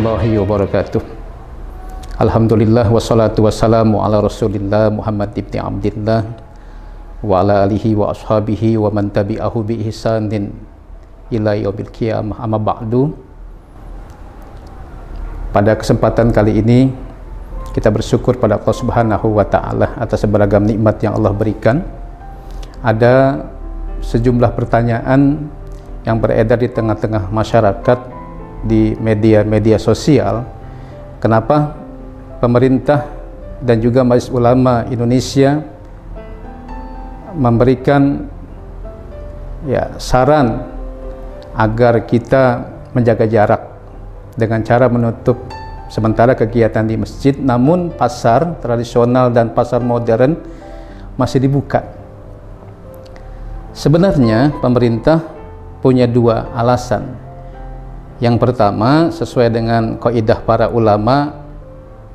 warahmatullahi wabarakatuh. Alhamdulillah wassalatu wassalamu ala Rasulillah Muhammad ibn Abdillah wa ala alihi wa ashabihi wa man tabi'ahu bi ihsanin ila yaumil qiyamah. Amma ba'du. Pada kesempatan kali ini kita bersyukur pada Allah Subhanahu wa taala atas beragam nikmat yang Allah berikan. Ada sejumlah pertanyaan yang beredar di tengah-tengah masyarakat di media-media sosial, kenapa pemerintah dan juga Majelis Ulama Indonesia memberikan saran agar kita menjaga jarak dengan cara menutup sementara kegiatan di masjid, namun pasar tradisional dan pasar modern masih dibuka. Sebenarnya pemerintah punya dua alasan. Yang pertama, sesuai dengan kaidah para ulama,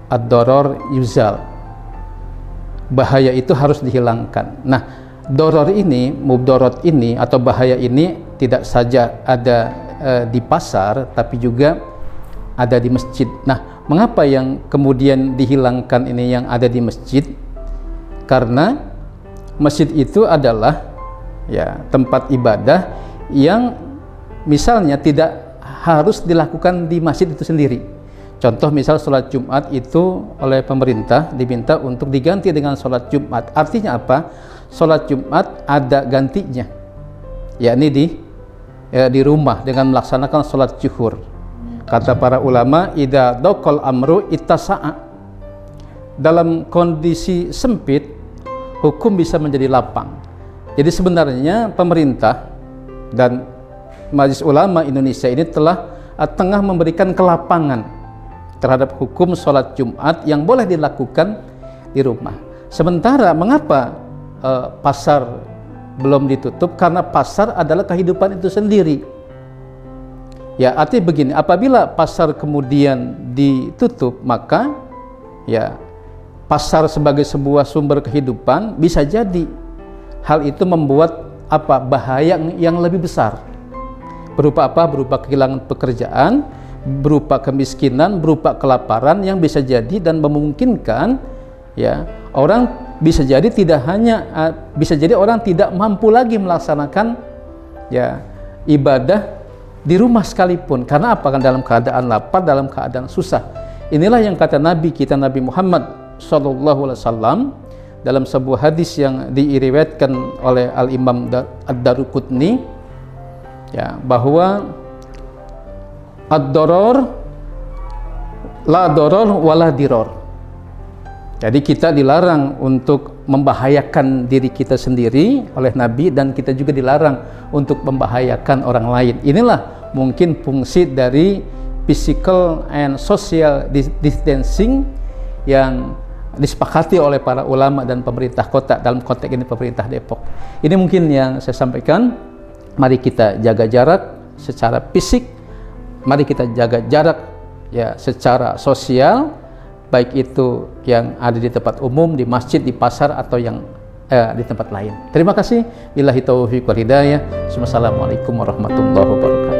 ad-doror yuzal, bahaya itu harus dihilangkan. Nah, doror ini, mudorot ini atau bahaya ini tidak saja ada di pasar, tapi juga ada di masjid. Nah, mengapa yang kemudian dihilangkan ini yang ada di masjid? Karena masjid itu adalah tempat ibadah yang misalnya tidak harus dilakukan di masjid itu sendiri. Contoh misal sholat Jumat itu oleh pemerintah diminta untuk diganti dengan sholat Jumat. Artinya apa? Sholat Jumat ada gantinya, yakni di rumah dengan melaksanakan sholat zuhur. Kata para ulama, idza daqal amru ittasa'a. Dalam kondisi sempit, hukum bisa menjadi lapang. Jadi sebenarnya pemerintah dan Majelis Ulama Indonesia ini tengah memberikan kelapangan terhadap hukum sholat Jumat yang boleh dilakukan di rumah. Sementara mengapa pasar belum ditutup? Karena pasar adalah kehidupan itu sendiri. Ya, artinya begini, apabila pasar kemudian ditutup, maka pasar sebagai sebuah sumber kehidupan bisa jadi hal itu membuat bahaya yang lebih besar. Berupa apa? Berupa kehilangan pekerjaan, berupa kemiskinan, berupa kelaparan yang bisa jadi dan memungkinkan orang bisa jadi orang tidak mampu lagi melaksanakan ibadah di rumah sekalipun. Karena apa? Kan dalam keadaan lapar, dalam keadaan susah. Inilah yang kata Nabi kita, Nabi Muhammad SAW, dalam sebuah hadis yang diriwayatkan oleh Al-Imam Ad-Daruqutni, bahwa ad-doror la doror wala diror. Jadi kita dilarang untuk membahayakan diri kita sendiri oleh Nabi, dan kita juga dilarang untuk membahayakan orang lain. Inilah mungkin fungsi dari physical and social distancing yang disepakati oleh para ulama dan pemerintah kota, dalam konteks ini pemerintah Depok. Ini mungkin yang saya sampaikan. Mari kita jaga jarak secara fisik, mari kita jaga jarak secara sosial, baik itu yang ada di tempat umum, di masjid, di pasar, atau yang di tempat lain. Terima kasih. Billahi taufiq wal hidayah. Wassalamualaikum warahmatullahi wabarakatuh.